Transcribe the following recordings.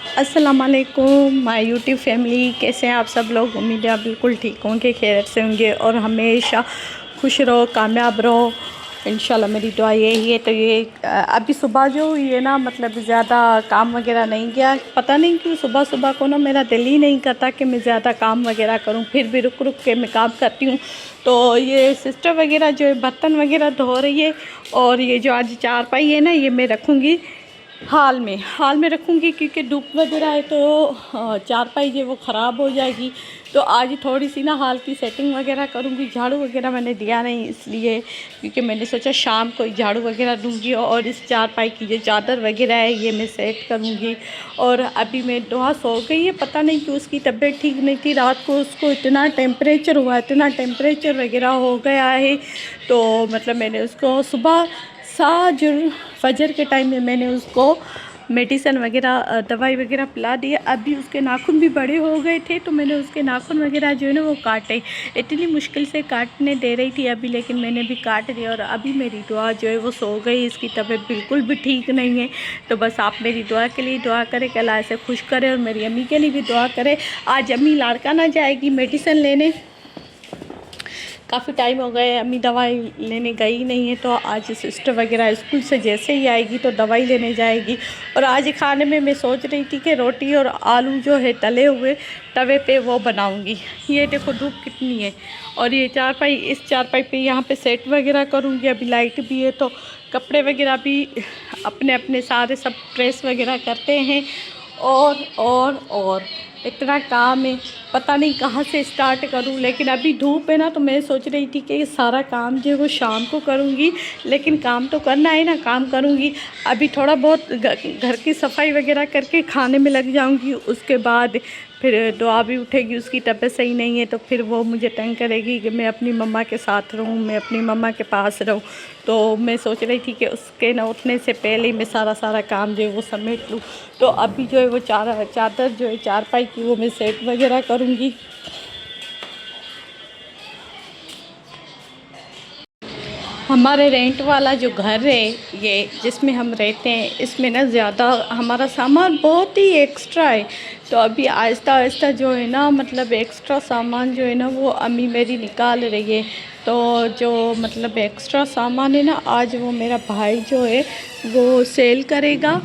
अस्सलाम वालेकुम my YouTube family, कैसे हैं आप सब लोग। उम्मीद है आप बिल्कुल ठीक होंगे, खैरियत से होंगे और हमेशा खुश रहो, कामयाब रहो इंशाल्लाह, मेरी दुआ यही है। तो ये अभी सुबह जो हुई है ना, मतलब ज़्यादा काम वगैरह नहीं किया। पता नहीं क्यों सुबह सुबह को ना मेरा दिल ही नहीं करता कि मैं ज़्यादा काम वगैरह करूं, फिर भी रुक रुक के मैं काम करती हूँ। तो ये सिस्टर वगैरह जो है बर्तन वगैरह धो रही है, और ये जो आज चारपाई है ना, ये मैं रखूँगी हाल में रखूँगी, क्योंकि धूप वगैरह है तो चारपाई जो वो ख़राब हो जाएगी। तो आज थोड़ी सी ना हाल की सेटिंग वगैरह करूँगी। झाड़ू वगैरह मैंने दिया नहीं इसलिए, क्योंकि मैंने सोचा शाम को झाड़ू वगैरह दूँगी, और इस चारपाई की जो चादर वगैरह है ये मैं सेट करूँगी। और अभी मैं दुआ सो गई है, पता नहीं कि उसकी तबीयत ठीक नहीं थी, रात को उसको इतना टेम्परेचर वगैरह हो गया है। तो मतलब मैंने उसको सुबह साजुर फजर के टाइम में मैंने उसको मेडिसन वगैरह दवाई वगैरह पिला दी। अभी उसके नाखून भी बड़े हो गए थे, तो मैंने उसके नाखून वगैरह जो है ना वो काटे। इतनी मुश्किल से काटने दे रही थी अभी, लेकिन मैंने भी काट दिया। और अभी मेरी दुआ जो है वो सो गई, इसकी तबीयत बिल्कुल भी ठीक नहीं है। तो बस आप मेरी दुआ के लिए दुआ करें कि अल्लाह ऐसे खुश करे, और मेरी अम्मी के लिए भी दुआ करें। आज अम्मी लाड़काना जाएगी मेडिसन लेने, काफ़ी टाइम हो गए अम्मी दवाई लेने गई नहीं है। तो आज सिस्टर वगैरह स्कूल से जैसे ही आएगी तो दवाई लेने जाएगी। और आज खाने में मैं सोच रही थी कि रोटी और आलू जो है तले हुए तवे पे वो बनाऊंगी। ये देखो धूप कितनी है, और ये चारपाई, इस चारपाई पे यहाँ पे सेट वगैरह करूँगी। अभी लाइट भी है तो कपड़े वगैरह भी अपने अपने सारे सब प्रेस वगैरह करते हैं। और इतना काम है, पता नहीं कहाँ से स्टार्ट करूं। लेकिन अभी धूप है ना, तो मैं सोच रही थी कि ये सारा काम जो है वो शाम को करूंगी, लेकिन काम तो करना है ना, काम करूंगी। अभी थोड़ा बहुत घर की सफाई वगैरह करके खाने में लग जाऊंगी। उसके बाद फिर दुआ भी उठेगी, उसकी तबीयत सही नहीं है तो फिर वो मुझे तंग करेगी कि मैं अपनी मम्मा के साथ रहूं, मैं अपनी मम्मा के पास रहूं। तो मैं सोच रही थी कि उसके ना उठने से पहले ही मैं सारा काम जो है वो समेट लूँ। तो अभी जो है वो चादर जो है चारपाई की वो मैं सेट वगैरह करूँगी। हमारे रेंट वाला जो घर है ये जिसमें हम रहते हैं, इसमें ना ज़्यादा हमारा सामान बहुत ही एक्स्ट्रा है। तो अभी आहिस्ता आहिस्ता जो है ना, मतलब एक्स्ट्रा सामान जो है ना वो अम्मी मेरी निकाल रही है। तो जो मतलब एक्स्ट्रा सामान है ना, आज वो मेरा भाई जो है वो सेल करेगा।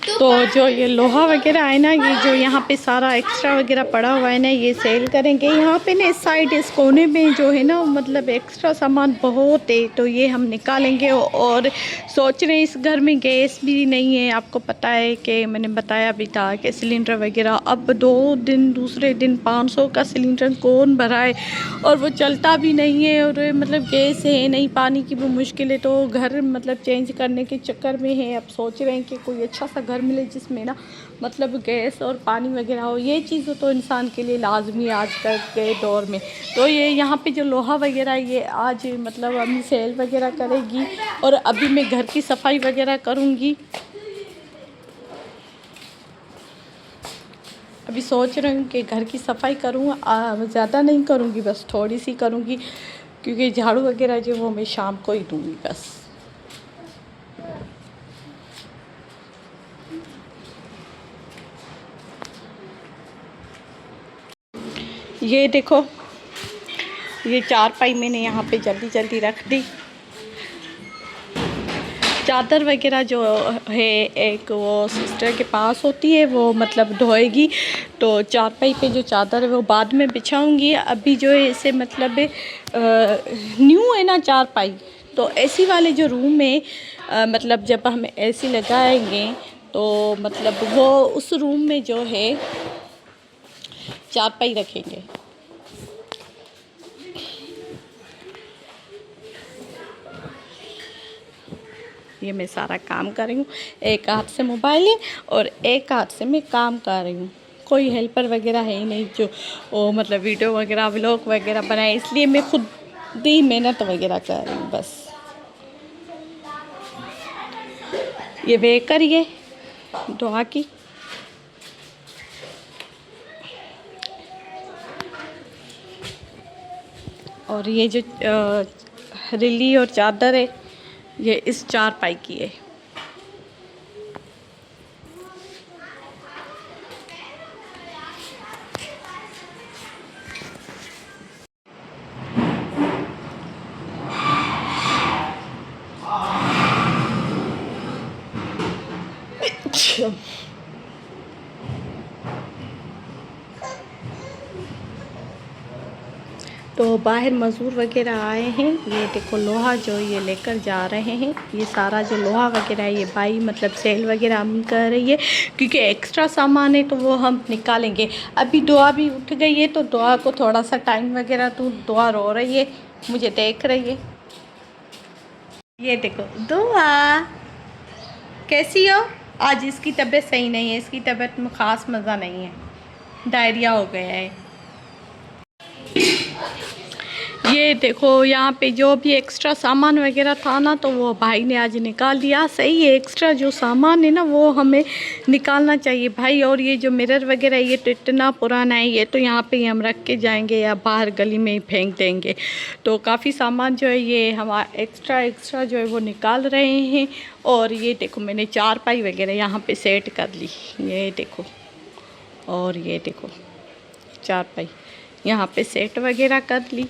तो जो ये लोहा वगैरह है ना, ये जो यहाँ पे सारा एक्स्ट्रा वगैरह पड़ा हुआ है ना, ये सेल करेंगे। यहाँ पे ना इस साइड इस कोने में जो है ना, मतलब एक्स्ट्रा सामान बहुत है, तो ये हम निकालेंगे। और सोच रहे हैं इस घर में गैस भी नहीं है। आपको पता है कि मैंने बताया भी था कि सिलेंडर वगैरह अब दूसरे दिन 500 का सिलेंडर कौन भराए, और वो चलता भी नहीं है। और मतलब गैस है नहीं, पानी की भी मुश्किल है। तो घर मतलब चेंज करने के चक्कर में है। अब सोच रहे हैं कि कोई अच्छा सा घर मिले जिसमें ना मतलब गैस और पानी वगैरह हो। ये चीज़ तो इंसान के लिए लाजमी है आजकल के दौर में। तो ये यहाँ पे जो लोहा वगैरह ये आज मतलब अम्मी सेल वगैरह करेगी, और अभी मैं घर की सफाई वगैरह करूँगी। अभी सोच रही हूँ कि घर की सफाई करूँ, ज़्यादा नहीं करूँगी, बस थोड़ी सी करूँगी, क्योंकि झाड़ू वगैरह जो वो मैं शाम को ही दूँगी बस। ये देखो, ये चारपाई मैंने यहाँ पे जल्दी जल्दी रख दी। चादर वगैरह जो है एक वो सिस्टर के पास होती है, वो मतलब धोएगी। तो चारपाई पे जो चादर है वो बाद में बिछाऊंगी। अभी जो है इसे मतलब न्यू है ना चारपाई, तो एसी वाले जो रूम में मतलब जब हम एसी लगाएंगे तो मतलब वो उस रूम में जो है चारपाई रखेंगे। ये मैं सारा काम कर रही हूँ, एक हाथ से मोबाइल है और एक हाथ से मैं काम कर रही हूँ। कोई हेल्पर वगैरह है ही नहीं जो वो मतलब वीडियो वगैरह व्लॉग वगैरह बनाए, इसलिए मैं खुद ही मेहनत वगैरह कर रही हूँ बस। ये वे करिए दुआ की। और ये जो रिली और चादर है ये इस चारपाई की है। तो बाहर मज़दूर वगैरह आए हैं। ये देखो लोहा जो ये लेकर जा रहे हैं। ये सारा जो लोहा वगैरह है ये भाई मतलब सेल वगैरह अम्मी कर रही है, क्योंकि एक्स्ट्रा सामान है तो वो हम निकालेंगे। अभी दुआ भी उठ गई है तो दुआ को थोड़ा सा टाइम वगैरह, तो दुआ रो रही है, मुझे देख रही है। ये देखो दुआ कैसी हो? आज इसकी तबीयत सही नहीं है, इसकी तबीयत में ख़ास मज़ा नहीं है, डायरिया हो गया है। ये देखो यहाँ पे जो भी एक्स्ट्रा सामान वगैरह था ना, तो वो भाई ने आज निकाल दिया। सही है, एक्स्ट्रा जो सामान है ना वो हमें निकालना चाहिए भाई। और ये जो मिरर वगैरह ये तो इतना पुराना है, ये तो यहाँ पे ही हम रख के जाएंगे या बाहर गली में ही फेंक देंगे। तो काफ़ी सामान जो है ये हमारा एक्स्ट्रा जो है वो निकाल रहे हैं। और ये देखो मैंने चारपाई वगैरह यहाँ पर सेट कर ली, ये देखो। और ये देखो चारपाई यहाँ पे सेट वगैरह कर ली।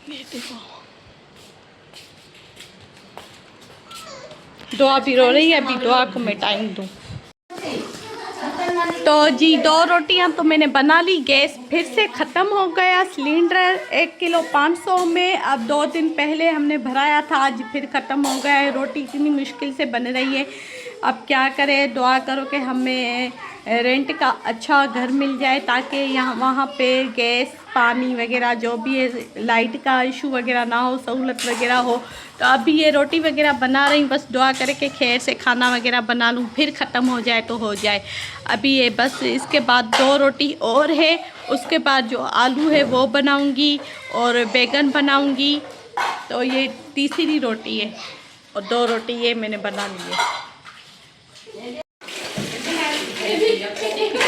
ये देखो दुआ भी रो रही है, अभी दुआ को मैं टाइम दूँ। तो जी 2 रोटियां तो मैंने बना ली। गैस फिर से ख़त्म हो गया। सिलेंडर 1 किलो 500 में अब 2 दिन पहले हमने भराया था, आज फिर ख़त्म हो गया है। रोटी इतनी मुश्किल से बन रही है, अब क्या करें। दुआ करो कि हमें रेंट का अच्छा घर मिल जाए, ताकि यहाँ वहाँ पे गैस पानी वगैरह जो भी है, लाइट का इशू वगैरह ना हो, सहूलत वगैरह हो। तो अभी ये रोटी वगैरह बना रही हूँ, बस दुआ करे कि खैर से खाना वगैरह बना लूँ, फिर ख़त्म हो जाए तो हो जाए। अभी ये बस इसके बाद 2 रोटी और है, उसके बाद जो आलू है वो बनाऊँगी और बैगन बनाऊँगी। तो ये तीसरी रोटी है और 2 रोटी ये मैंने बना ली है।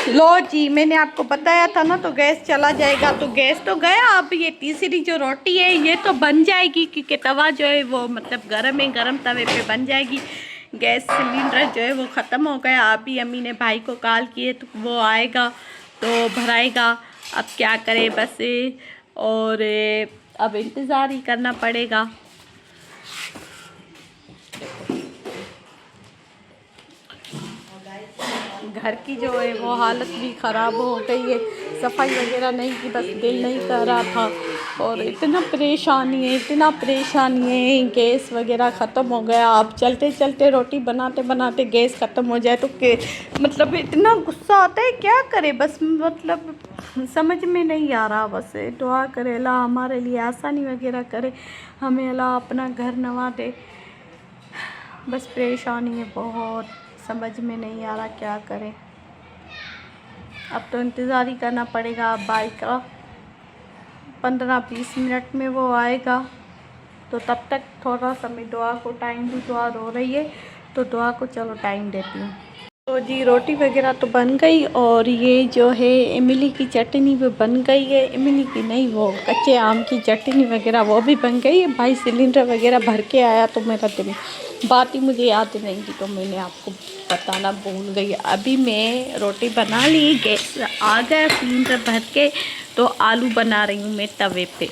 लो जी, मैंने आपको बताया था ना तो गैस चला जाएगा, तो गैस तो गया। अब ये तीसरी जो रोटी है ये तो बन जाएगी, क्योंकि तवा जो है वो मतलब गर्म है, गर्म तवे पे बन जाएगी। गैस सिलेंडर जो है वो ख़त्म हो गया। अभी अम्मी ने भाई को कॉल किए तो वो आएगा तो भराएगा। अब क्या करे बस, और अब इंतज़ार ही करना पड़ेगा। घर की जो है वो हालत भी ख़राब हो गई है, सफाई वगैरह नहीं की, बस दिल नहीं कर रहा था। और इतना परेशानी है, गैस वगैरह ख़त्म हो गया। अब चलते चलते रोटी बनाते बनाते गैस ख़त्म हो जाए तो मतलब इतना गुस्सा आता है, क्या करे बस, मतलब समझ में नहीं आ रहा। बस दुआ करे अल्लाह हमारे लिए आसानी वगैरह करे, हमें अल्लाह अपना घर नवा दे। बस परेशानी है बहुत, समझ में नहीं आ रहा क्या करें। अब तो इंतज़ार ही करना पड़ेगा। अब भाई का 15-20 मिनट में वो आएगा, तो तब तक थोड़ा सा मैं दुआ को टाइम दूँ। दुआ रो रही है तो दुआ को चलो टाइम देती हूँ। तो जी रोटी वगैरह तो बन गई, और ये जो है इमली की चटनी भी बन गई है। इमली की नहीं, वो कच्चे आम की चटनी वगैरह वो भी बन गई है। भाई सिलेंडर वगैरह भर के आया तो मेरा बात ही मुझे याद नहीं थी, तो मैंने आपको बताना भूल गई। अभी मैं रोटी बना ली, गैस आ गया सिलेंडर भर के, तो आलू बना रही हूँ मैं तवे पे।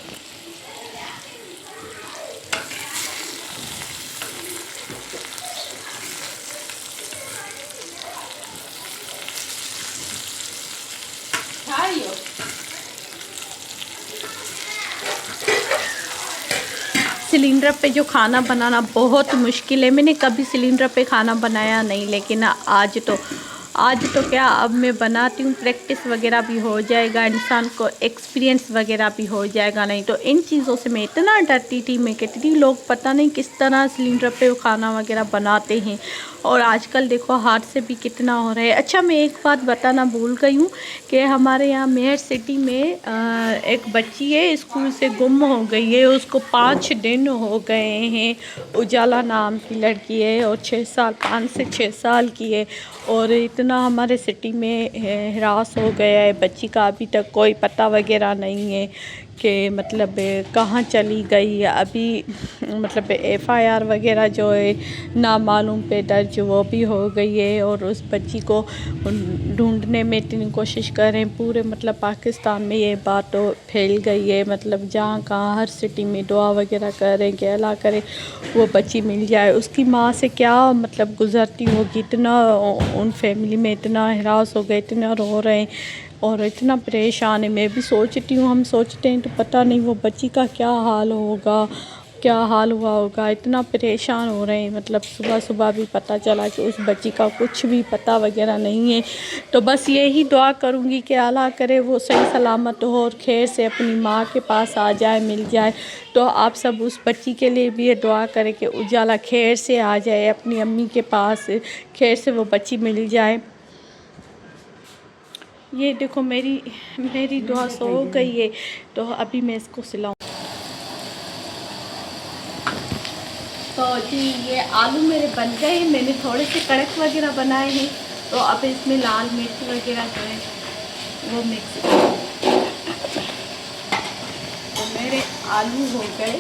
सिलेंडर पे जो खाना बनाना बहुत मुश्किल है। मैंने कभी सिलेंडर पे खाना बनाया नहीं, लेकिन आज तो क्या, अब मैं बनाती हूँ, प्रैक्टिस वगैरह भी हो जाएगा, इंसान को एक्सपीरियंस वगैरह भी हो जाएगा। नहीं तो इन चीज़ों से मैं इतना डरती थी। मैं कितनी लोग पता नहीं किस तरह सिलेंडर पे खाना वगैरह बनाते हैं, और आजकल देखो हाथ से भी कितना हो रहा है। अच्छा, मैं एक बात बताना भूल गई हूँ कि हमारे यहाँ मेहर सिटी में एक बच्ची है, स्कूल से गुम हो गई है। उसको 5 दिन हो गए हैं। उजाला नाम की लड़की है और 5 से 6 साल की है, और इतना हमारे सिटी में हरास हो गया है बच्ची का, अभी तक कोई पता वगैरह नहीं है। कि मतलब कहाँ चली गई। अभी मतलब एफआईआर वगैरह जो है नामालूम पे दर्ज वो भी हो गई है और उस बच्ची को ढूंढने में इतनी कोशिश कर रहे हैं। पूरे मतलब पाकिस्तान में ये बात तो फैल गई है, मतलब जहाँ कहाँ हर सिटी में दुआ वगैरह कर रहे हैं कि अल्लाह करे वो बच्ची मिल जाए। उसकी माँ से क्या मतलब गुज़रती होगी, इतना उन फैमिली में इतना हिरास हो गए, इतना रो रहे हैं और इतना परेशान है। मैं भी सोचती हूँ, हम सोचते हैं तो पता नहीं वो बच्ची का क्या हाल होगा, क्या हाल हुआ होगा। इतना परेशान हो रहे हैं, मतलब सुबह सुबह भी पता चला कि उस बच्ची का कुछ भी पता वगैरह नहीं है। तो बस यही दुआ करूँगी कि अल्लाह करे वो सही सलामत हो और खैर से अपनी माँ के पास आ जाए, मिल जाए। तो आप सब उस बच्ची के लिए भी ये दुआ करें कि उजाला खैर से आ जाए अपनी अम्मी के पास, खैर से वो बच्ची मिल जाए। ये देखो मेरी दुआ सो गई है, तो अभी मैं इसको सिलाऊँ। तो जी ये आलू मेरे बन गए, मैंने थोड़े से कड़क वगैरह बनाए हैं। तो अब इसमें लाल मिर्च वगैरह जो है वो मिक्स कर, तो मेरे आलू हो गए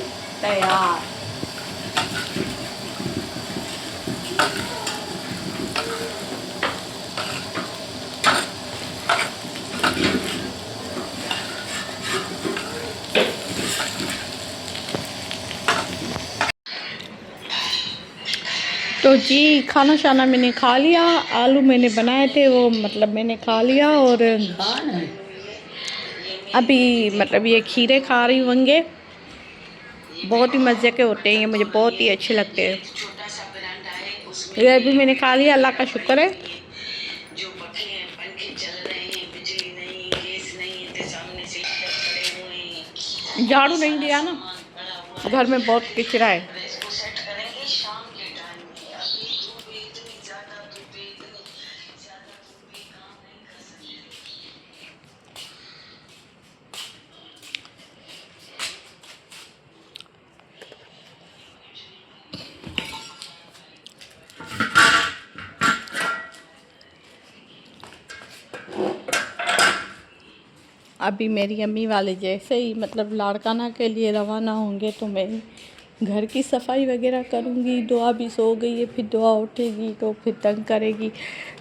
तैयार। तो जी खाना शाना मैंने खा लिया, आलू मैंने बनाए थे वो मतलब मैंने खा लिया और अभी मतलब ये खीरे खा रही होंगे। बहुत ही मज़े के होते हैं ये, मुझे बहुत ही अच्छे लगते हैं। ये अभी मैंने खा लिया, अल्लाह का शुक्र है। झाड़ू नहीं दिया ना, घर में बहुत कचरा है। अभी मेरी अम्मी वाले जैसे ही मतलब लाड़काना के लिए रवाना होंगे तो मैं घर की सफाई वगैरह करूँगी। दुआ भी सो गई है, फिर दुआ उठेगी तो फिर तंग करेगी।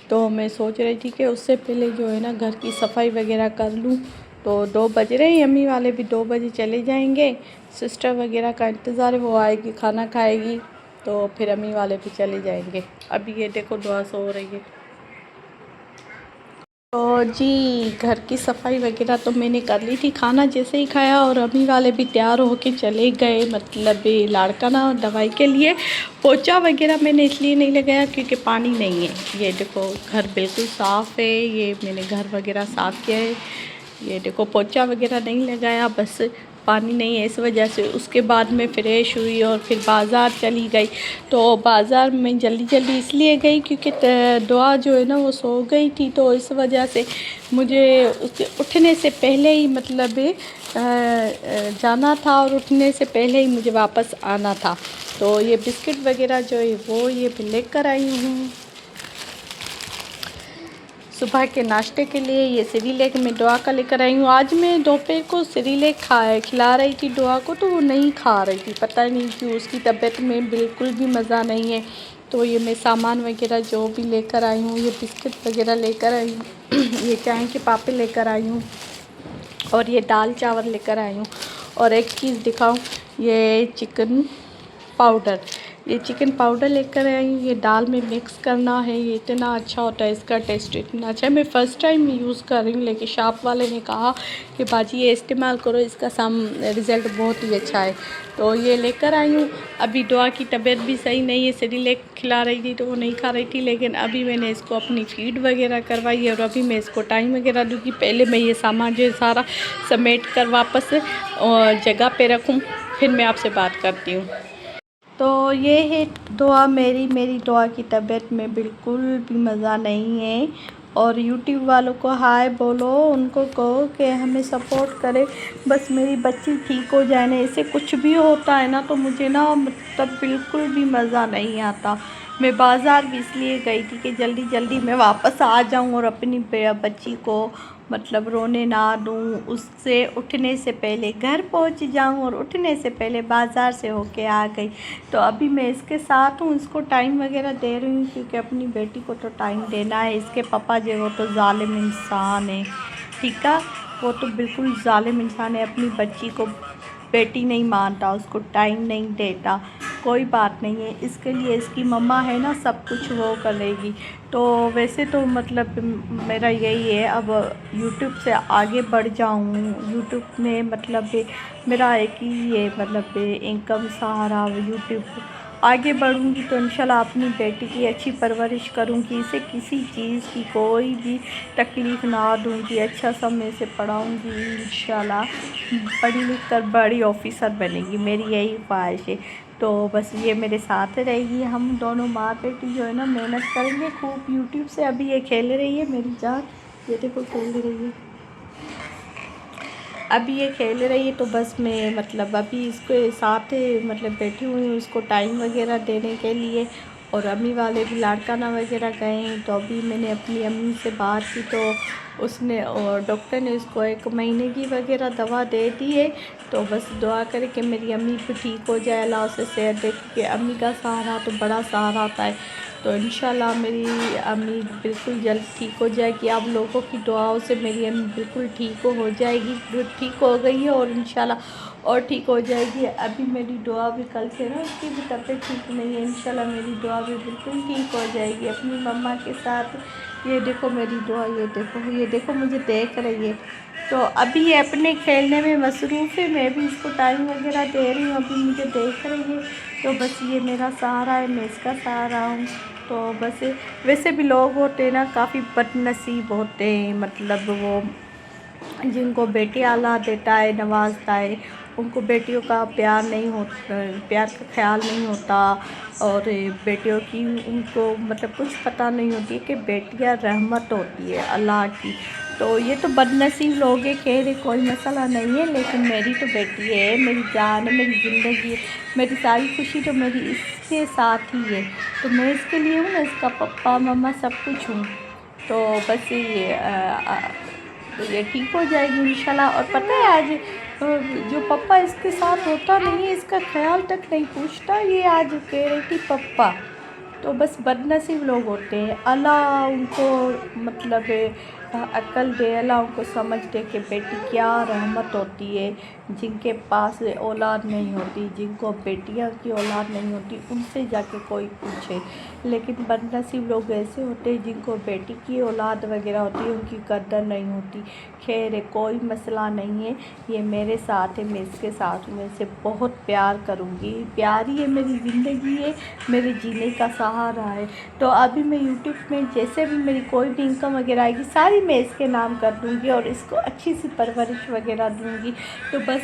तो मैं सोच रही थी कि उससे पहले जो है ना घर की सफाई वगैरह कर लूँ। तो 2 बज रहे हैं, अम्मी वाले भी 2 बजे चले जाएंगे। सिस्टर वगैरह का इंतज़ार है, वो आएगी खाना खाएगी तो फिर अम्मी वाले भी चले जाएंगे। अभी ये देखो दुआ सो रही है। तो जी घर की सफाई वगैरह तो मैंने कर ली थी, खाना जैसे ही खाया और अम्मी वाले भी तैयार होके चले गए मतलब ये लाड़काना दवाई के लिए। पोछा वगैरह मैंने इसलिए नहीं लगाया क्योंकि पानी नहीं है। ये देखो घर बिल्कुल साफ़ है, ये मैंने घर वगैरह साफ़ किया है। ये देखो पोछा वगैरह नहीं लगाया, बस पानी नहीं है इस वजह से। उसके बाद मैं फ्रेश हुई और फिर बाज़ार चली गई। तो बाज़ार में जल्दी जल्दी इसलिए गई क्योंकि दुआ जो है ना वो सो गई थी, तो इस वजह से मुझे उसके उठने से पहले ही मतलब जाना था और उठने से पहले ही मुझे वापस आना था। तो ये बिस्किट वगैरह जो है वो ये भी लेकर आई हूँ सुबह के नाश्ते के लिए। ये सेरेलैक में दुआ का लेकर आई हूँ। आज मैं दोपहर को सेरेलैक खिला रही थी दुआ को, तो वो नहीं खा रही थी, पता नहीं क्यों, उसकी तबीयत में बिल्कुल भी मज़ा नहीं है। तो ये मैं सामान वगैरह जो भी लेकर आई हूँ, ये बिस्किट वगैरह लेकर आई हूँ ये चाय के पापे लेकर आई हूँ और ये दाल चावल लेकर आई हूँ। और एक चीज़ दिखाऊँ, ये चिकन पाउडर, ये चिकन पाउडर लेकर आई हूँ। ये दाल में मिक्स करना है, ये इतना अच्छा होता है, इसका टेस्ट इतना अच्छा है। मैं फ़र्स्ट टाइम यूज़ कर रही हूँ, लेकिन शॉप वाले ने कहा कि बाजी ये इस्तेमाल करो, इसका रिज़ल्ट बहुत ही अच्छा है। तो ये लेकर आई हूँ। अभी दुआ की तबीयत भी सही नहीं है, सेरेलैक खिला रही थी तो वो नहीं खा रही थी, लेकिन अभी मैंने इसको अपनी फीड वगैरह करवाई है और अभी मैं इसको टाइम वगैरह दूँगी। पहले मैं ये सामान जो है सारा समेट कर वापस जगह पे रखूँ, फिर मैं आपसे बात करती हूँ। तो ये है दुआ मेरी दुआ की तबीयत में बिल्कुल भी मज़ा नहीं है। और यूट्यूब वालों को हाय बोलो, उनको कहो कि हमें सपोर्ट करें, बस मेरी बच्ची ठीक हो जाए ना। ऐसे कुछ भी होता है ना तो मुझे ना मतलब बिल्कुल भी मज़ा नहीं आता। मैं बाज़ार भी इसलिए गई थी कि जल्दी जल्दी मैं वापस आ जाऊं और अपनी बच्ची को मतलब रोने ना दूँ, उससे उठने से पहले घर पहुंच जाऊं और उठने से पहले बाज़ार से होके आ गई। तो अभी मैं इसके साथ हूँ, इसको टाइम वगैरह दे रही हूँ क्योंकि अपनी बेटी को तो टाइम देना है। इसके पापा जो वो तो ज़ालिम इंसान है, ठीक है, वो तो बिल्कुल ज़ालिम इंसान है। अपनी बच्ची को बेटी नहीं मानता, उसको टाइम नहीं देता। कोई बात नहीं है, इसके लिए इसकी मम्मा है ना, सब कुछ वो करेगी। तो वैसे तो मतलब मेरा यही है अब यूट्यूब से आगे बढ़ जाऊँ। यूट्यूब में मतलब मेरा एक ही है मतलब इनकम सहारा यूट्यूब। आगे बढ़ूँगी तो इंशाल्लाह अपनी बेटी की अच्छी परवरिश करूँगी, इसे किसी चीज़ की कोई भी तकलीफ़ ना दूँगी, अच्छा सा मैं इसे पढ़ाऊँगी। इंशाल्लाह पढ़ी लिख कर बड़ी ऑफ़िसर बनेगी, मेरी यही ख्वाहिश है। तो बस ये मेरे साथ रहेगी, हम दोनों माँ बेटी जो है ना मेहनत करेंगे खूब यूट्यूब से। अभी ये खेल रही है मेरी जान, ये देखो खेल रही है, अभी ये खेल रही है। तो बस मैं मतलब अभी इसके साथ मतलब बैठी हुई हूँ इसको टाइम वगैरह देने के लिए। और अम्मी वाले भी लाड़काना वगैरह गए हैं। तो अभी मैंने अपनी अम्मी से बात की तो उसने और डॉक्टर ने उसको 1 महीने की वगैरह दवा दे दी है। तो बस दुआ करें कि मेरी अम्मी भी ठीक हो जाए, अल्लाह उसे सेहत दे, क्योंकि अम्मी का सहारा तो बड़ा सहारा होता है। तो इंशाल्लाह मेरी अम्मी बिल्कुल जल्द ठीक हो जाएगी। आप लोगों की दुआओं से मेरी अम्मी बिल्कुल ठीक हो जाएगी, ठीक हो गई है और इंशाल्लाह और ठीक हो जाएगी। अभी मेरी दुआ भी कल से ना उसकी भी तबीयत ठीक नहीं है, इंशाल्लाह मेरी दुआ भी बिल्कुल ठीक हो जाएगी अपनी मम्मा के साथ। ये देखो मेरी दुआ, ये देखो मुझे देख रही है। तो अभी ये अपने खेलने में मसरूफ़ है, मैं भी इसको टाइम वगैरह दे रही हूँ, अभी मुझे देख रही है। तो बस ये मेरा सहारा है, मैं इसका सहारा हूँ। तो बस वैसे भी लोग होते हैं ना काफ़ी बदनसीब होते हैं, मतलब वो जिनको बेटी औलाद देता है, नवाजता है, उनको बेटियों का प्यार नहीं होता, प्यार का ख्याल नहीं होता। और बेटियों की उनको मतलब कुछ पता नहीं होती है कि बेटियां रहमत होती है अल्लाह की। तो ये तो बदनसीब लोग हैं, खैर कोई मसला नहीं है, लेकिन मेरी तो बेटी है, मेरी जान है, मेरी ज़िंदगी है, मेरी सारी खुशी तो मेरी इसके साथ ही है। तो मैं इसके लिए हूँ ना, इसका पप्पा मम्मा सब कुछ हूँ। तो बस ये ठीक हो जाएगी इंशाल्लाह। और पता है आज जो पप्पा इसके साथ होता नहीं है, इसका ख्याल तक नहीं पूछता, ये आज कह रही थी पप्पा। तो बस बदनसीब लोग होते हैं, अल्लाह उनको मतलब अक्ल दे, अल्लाह उनको समझ दे कि बेटी क्या रहमत होती है। जिनके पास औलाद नहीं होती, जिनको बेटियां की औलाद नहीं होती, उनसे जाके कोई पूछे। लेकिन बदनसीब लोग ऐसे होते हैं जिनको बेटी की औलाद वगैरह होती है, उनकी कदर नहीं होती। खैर है, कोई मसला नहीं है, ये मेरे साथ है, मैं इसके साथ हूँ, मैं इसे बहुत प्यार करूँगी, प्यार ही है, मेरी ज़िंदगी है, मेरे जीने का सहारा है। तो अभी मैं यूट्यूब में जैसे भी मेरी कोई भी इनकम वगैरह आएगी सारी मैं इसके नाम कर दूँगी और इसको अच्छी सी परवरिश वगैरह दूँगी। तो बस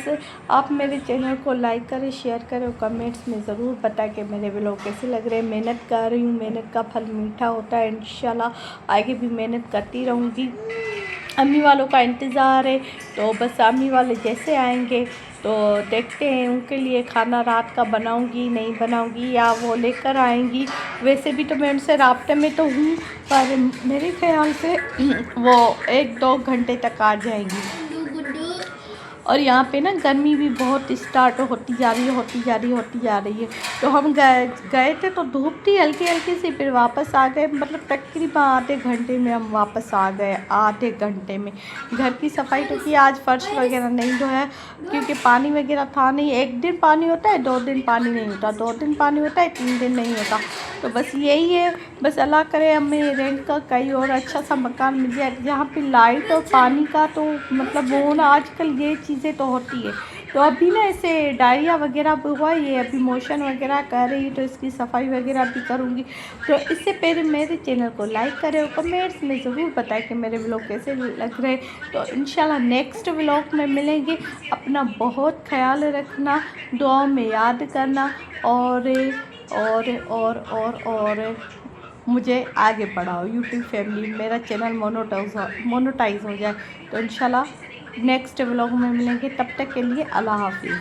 आप मेरे चैनल को लाइक करें, शेयर करें और कमेंट्स में ज़रूर बताएं कि मेरे व्लॉग कैसे लग रहे हैं। मेहनत कर रही हूँ, मेहनत का फल मीठा होता है, इंशाल्लाह आगे भी मेहनत करती रहूँगी। अम्मी वालों का इंतज़ार है, तो बस अम्मी वाले जैसे आएंगे तो देखते हैं, उनके लिए खाना रात का बनाऊंगी नहीं बनाऊंगी या वो लेकर आएंगी। वैसे भी तो मैं उनसे राब्ते में तो हूँ, पर मेरे ख्याल से वो 1-2 घंटे तक आ जाएंगी। और यहाँ पे ना गर्मी भी बहुत स्टार्ट होती जा रही है। तो हम गए थे तो धूप थी हल्की हल्की सी, फिर वापस आ गए, मतलब तकरीबन आधे घंटे में हम वापस आ गए। आधे घंटे में घर की सफाई तो की, आज फर्श वगैरह नहीं धोया क्योंकि पानी वगैरह था नहीं। 1 दिन पानी होता है, 2 दिन पानी नहीं होता, 2 दिन पानी होता है, 3 दिन नहीं होता। तो बस यही है, बस अल्लाह करे हमें रेंट का कहीं और अच्छा सा मकान मिल जाए जहाँ पे लाइट और पानी का तो मतलब वो ना, आजकल ये चीज़ें तो होती है। तो अभी ना ऐसे डायरिया वगैरह भी हुआ, ये अभी मोशन वगैरह कर रही है, तो इसकी सफाई वगैरह भी करूँगी। तो इससे पहले मेरे चैनल को लाइक करें और कमेंट्स में ज़रूर बताएं कि मेरे व्लॉग कैसे लग रहे। तो इंशाल्लाह नेक्स्ट व्लॉग में मिलेंगे। अपना बहुत ख्याल रखना, दुआओं में याद करना और मुझे आगे बढ़ाओ यूट्यूब फैमिली, मेरा चैनल मोनेटाइज हो जाए। तो इंशाल्लाह नेक्स्ट व्लॉग में मिलेंगे, तब तक के लिए अल्लाह हाफिज़।